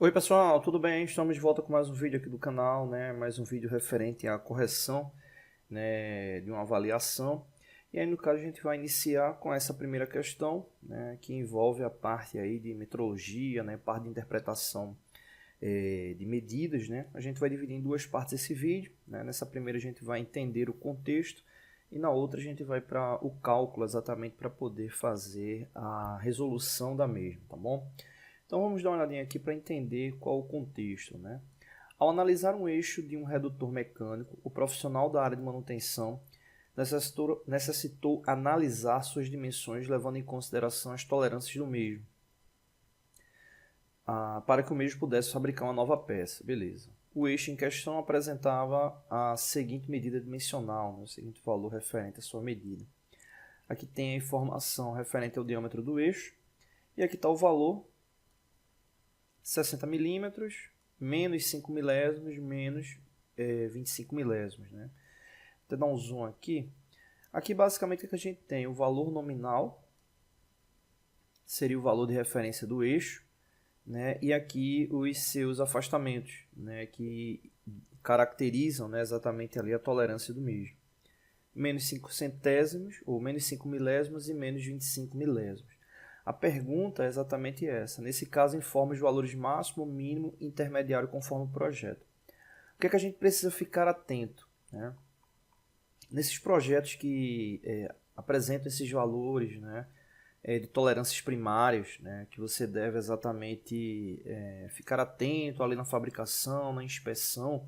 Oi pessoal, tudo bem? Estamos de volta com mais um vídeo aqui do canal, né? Mais um vídeo referente à correção, né, de uma avaliação. E aí no caso a gente vai iniciar com essa primeira questão, né, que envolve a parte aí de metrologia, né, parte de interpretação de medidas, né? A gente vai dividir em duas partes esse vídeo, né? Nessa primeira a gente vai entender o contexto e na outra a gente vai para o cálculo exatamente para poder fazer a resolução da mesma, tá bom? Então vamos dar uma olhadinha aqui para entender qual o contexto, né? Ao analisar um eixo de um redutor mecânico, o profissional da área de manutenção necessitou analisar suas dimensões levando em consideração as tolerâncias do mesmo, para que o mesmo pudesse fabricar uma nova peça. Beleza. O eixo em questão apresentava a seguinte medida dimensional, né? O seguinte valor referente à sua medida. Aqui tem a informação referente ao diâmetro do eixo e aqui está o valor 60 milímetros, menos 5 milésimos, menos 25 milésimos. Né? Vou dar um zoom aqui. Aqui basicamente o que a gente tem? O valor nominal seria o valor de referência do eixo, né? E aqui os seus afastamentos, né? Que caracterizam, né, exatamente ali a tolerância do mesmo. Menos 5 centésimos, ou menos 5 milésimos e menos 25 milésimos. A pergunta é exatamente essa. Nesse caso, informa os valores máximo, mínimo e intermediário conforme o projeto. O que é que a gente precisa ficar atento, né? Nesses projetos que apresentam esses valores, né, de tolerâncias primárias, né, que você deve exatamente ficar atento ali na fabricação, na inspeção,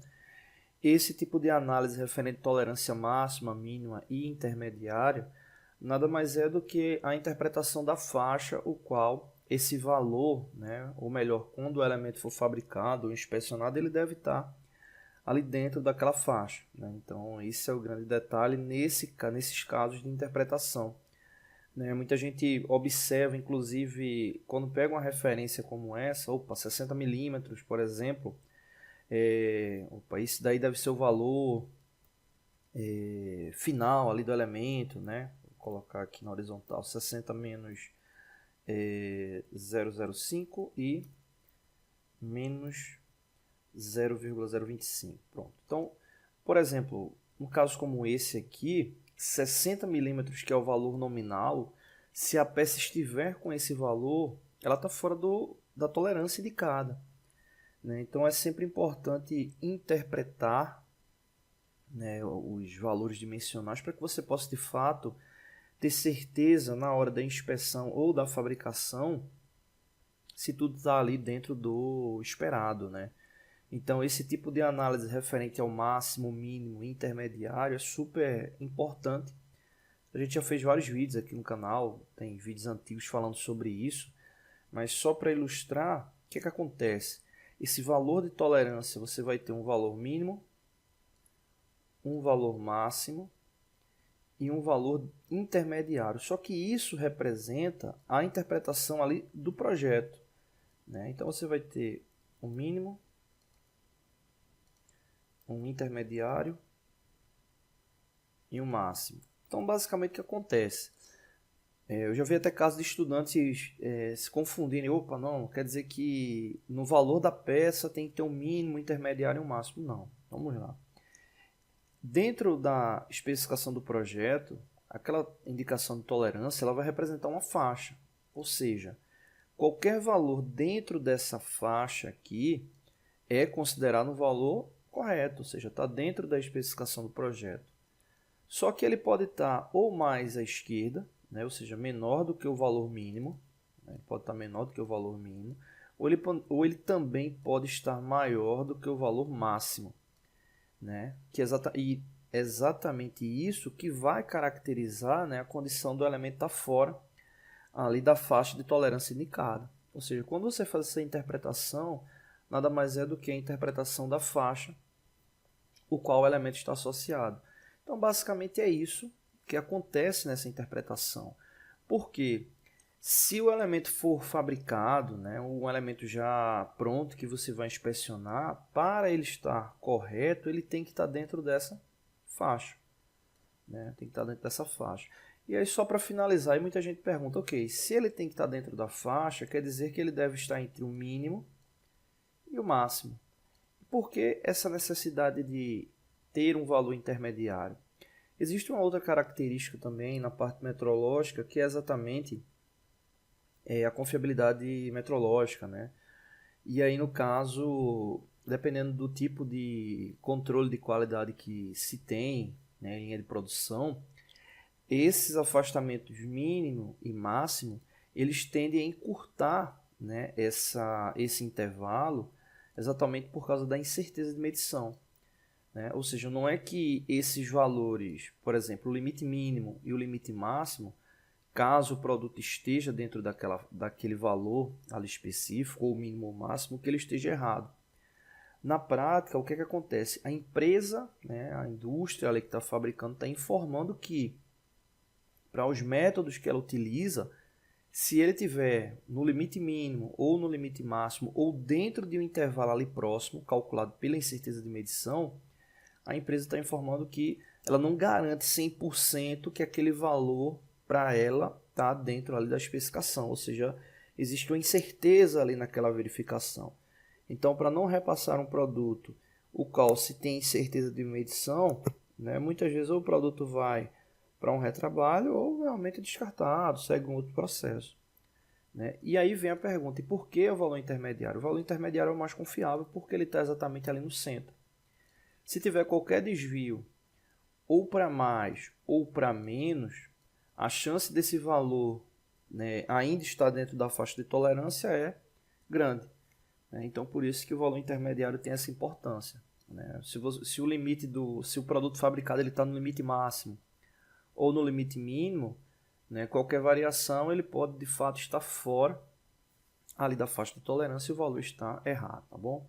esse tipo de análise referente à tolerância máxima, mínima e intermediária nada mais é do que a interpretação da faixa, o qual esse valor, né, ou melhor, quando o elemento for fabricado ou inspecionado, ele deve estar ali dentro daquela faixa. Né? Então, esse é o grande detalhe nesses casos de interpretação. Né? Muita gente observa, inclusive, quando pega uma referência como essa, 60 milímetros, por exemplo, isso daí deve ser o valor final ali do elemento, né? Vou colocar aqui na horizontal 60 menos 0,05 e menos 0,025. Pronto. Então, por exemplo, um caso como esse aqui, 60 milímetros, que é o valor nominal, se a peça estiver com esse valor, ela está fora da tolerância indicada. Né? Então, é sempre importante interpretar, né, os valores dimensionais para que você possa, de fato, ter certeza na hora da inspeção ou da fabricação se tudo está ali dentro do esperado, né? Então, esse tipo de análise referente ao máximo, mínimo e intermediário é super importante. A gente já fez vários vídeos aqui no canal, tem vídeos antigos falando sobre isso, mas só para ilustrar, o que acontece? Esse valor de tolerância, você vai ter um valor mínimo, um valor máximo e um valor intermediário. Só que isso representa a interpretação ali do projeto. Né? Então, você vai ter um mínimo, um intermediário e um máximo. Então, basicamente, o que acontece? Eu já vi até casos de estudantes se confundirem. Opa, não, quer dizer que no valor da peça tem que ter um mínimo, um intermediário e um máximo. Não, vamos lá. Dentro da especificação do projeto, aquela indicação de tolerância ela vai representar uma faixa. Ou seja, qualquer valor dentro dessa faixa aqui é considerado um valor correto, ou seja, está dentro da especificação do projeto. Só que ele pode estar ou mais à esquerda, né, ou seja, menor do que o valor mínimo, né, pode estar menor do que o valor mínimo, ou ele também pode estar maior do que o valor máximo. Né, e exatamente isso que vai caracterizar, né, a condição do elemento estar fora ali da faixa de tolerância indicada. Ou seja, quando você faz essa interpretação, nada mais é do que a interpretação da faixa, o qual o elemento está associado. Então, basicamente é isso que acontece nessa interpretação. Porque se o elemento for fabricado, né, um elemento já pronto que você vai inspecionar, para ele estar correto, ele tem que estar dentro dessa faixa. Né? Tem que estar dentro dessa faixa. E aí, só para finalizar, muita gente pergunta, ok, se ele tem que estar dentro da faixa, quer dizer que ele deve estar entre o mínimo e o máximo. Por que essa necessidade de ter um valor intermediário? Existe uma outra característica também na parte metrológica, que é exatamente a confiabilidade metrológica, né? E aí, no caso, dependendo do tipo de controle de qualidade que se tem, né, em linha de produção, esses afastamentos mínimo e máximo, eles tendem a encurtar, né, esse intervalo exatamente por causa da incerteza de medição. Né? Ou seja, não é que esses valores, por exemplo, o limite mínimo e o limite máximo, caso o produto esteja dentro daquele valor ali específico, ou mínimo ou máximo, que ele esteja errado. Na prática, o que acontece? A empresa, né, a indústria ali que está fabricando, está informando que, para os métodos que ela utiliza, se ele tiver no limite mínimo ou no limite máximo, ou dentro de um intervalo ali próximo, calculado pela incerteza de medição, a empresa está informando que ela não garante 100% que aquele valor para ela está dentro ali da especificação, ou seja, existe uma incerteza ali naquela verificação. Então, para não repassar um produto, o qual se tem incerteza de medição, né, muitas vezes o produto vai para um retrabalho ou realmente é descartado, segue um outro processo. Né? E aí vem a pergunta, e por que o valor intermediário? O valor intermediário é o mais confiável porque ele está exatamente ali no centro. Se tiver qualquer desvio, ou para mais ou para menos, a chance desse valor, né, ainda estar dentro da faixa de tolerância é grande. Né? Então, por isso que o valor intermediário tem essa importância. Né? Se o produto fabricado está no limite máximo ou no limite mínimo, né, qualquer variação ele pode de fato estar fora ali da faixa de tolerância e o valor está errado, tá bom?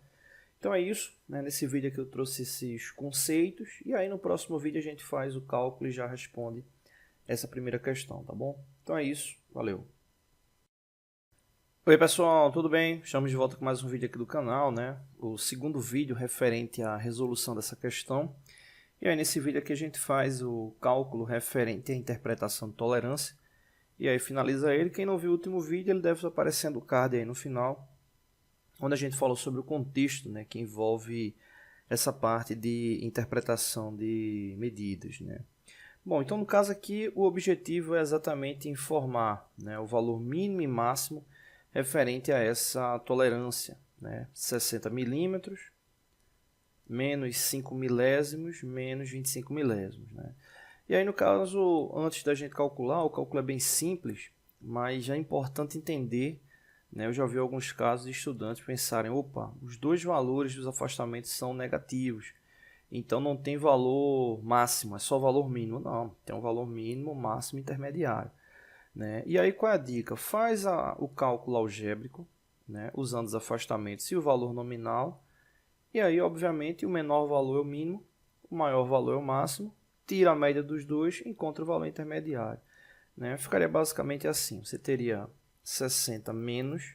Então é isso, né? Nesse vídeo aqui eu trouxe esses conceitos e aí no próximo vídeo a gente faz o cálculo e já responde essa primeira questão, tá bom? Então é isso, valeu! Oi pessoal, tudo bem? Estamos de volta com mais um vídeo aqui do canal, né? O segundo vídeo referente à resolução dessa questão. E aí nesse vídeo aqui a gente faz o cálculo referente à interpretação de tolerância. E aí finaliza ele. Quem não viu o último vídeo, ele deve estar aparecendo o card aí no final, onde a gente falou sobre o contexto, né, que envolve essa parte de interpretação de medidas, né? Bom, então no caso aqui o objetivo é exatamente informar, né, o valor mínimo e máximo referente a essa tolerância, né, 60 milímetros, menos 5 milésimos, menos 25 milésimos, né? E aí no caso, antes da gente calcular, o cálculo é bem simples, mas já é importante entender, né, eu já vi alguns casos de estudantes pensarem, opa, os dois valores dos afastamentos são negativos, então não tem valor máximo, é só valor mínimo. Não, tem um valor mínimo, máximo e intermediário. Né? E aí qual é a dica? Faz o cálculo algébrico, né, usando os afastamentos e o valor nominal, e aí obviamente o menor valor é o mínimo, o maior valor é o máximo, tira a média dos dois e encontra o valor intermediário. Né? Ficaria basicamente assim, você teria 60 menos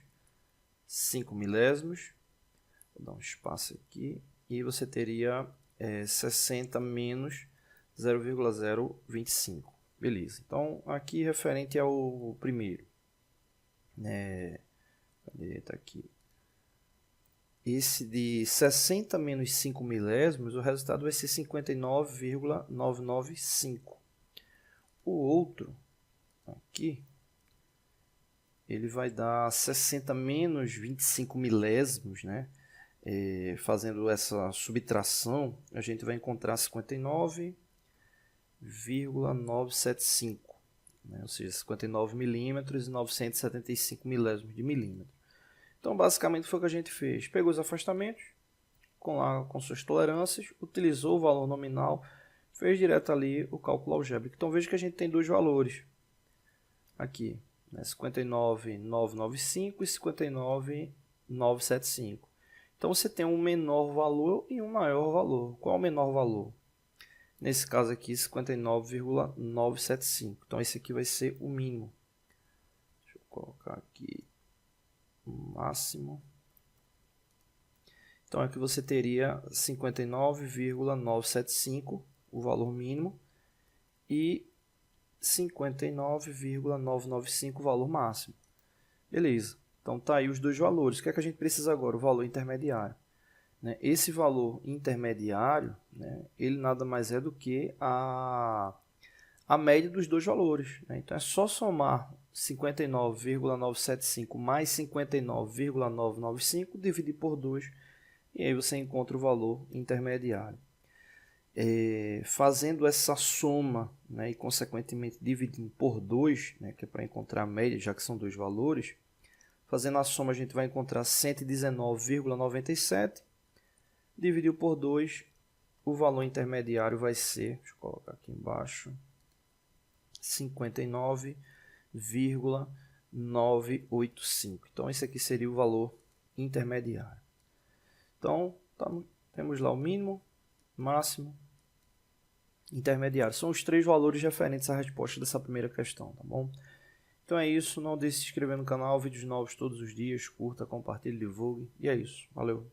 5 milésimos, vou dar um espaço aqui, e você teria 60 menos 0,025. Beleza, então aqui referente ao primeiro, cadê? Tá aqui. Esse de 60 menos 5 milésimos, o resultado vai ser 59,995. O outro, aqui, ele vai dar 60 menos 25 milésimos, né? Fazendo essa subtração, a gente vai encontrar 59,975, né? Ou seja, 59 milímetros e 975 milésimos de milímetro. Então, basicamente, foi o que a gente fez. Pegou os afastamentos, com suas tolerâncias, utilizou o valor nominal, fez direto ali o cálculo algébrico. Então, veja que a gente tem dois valores aqui, né? 59,995 e 59,975. Então, você tem um menor valor e um maior valor. Qual é o menor valor? Nesse caso aqui, 59,975. Então, esse aqui vai ser o mínimo. Deixa eu colocar aqui o máximo. Então, aqui você teria 59,975, o valor mínimo, e 59,995, o valor máximo. Beleza. Então tá aí os dois valores. O que é que a gente precisa agora? O valor intermediário. Né? Esse valor intermediário, né, ele nada mais é do que a média dos dois valores. Né? Então é só somar 59,975 mais 59,995, dividir por 2, e aí você encontra o valor intermediário. Fazendo essa soma, né, e consequentemente dividindo por 2, né, que é para encontrar a média, já que são dois valores, fazendo a soma a gente vai encontrar 119,97, dividido por 2, o valor intermediário vai ser, deixa eu colocar aqui embaixo, 59,985. Então esse aqui seria o valor intermediário. Então temos lá o mínimo, máximo, intermediário. São os três valores referentes à resposta dessa primeira questão, tá bom? Então é isso, não deixe de se inscrever no canal, vídeos novos todos os dias, curta, compartilhe, divulgue, e é isso. Valeu!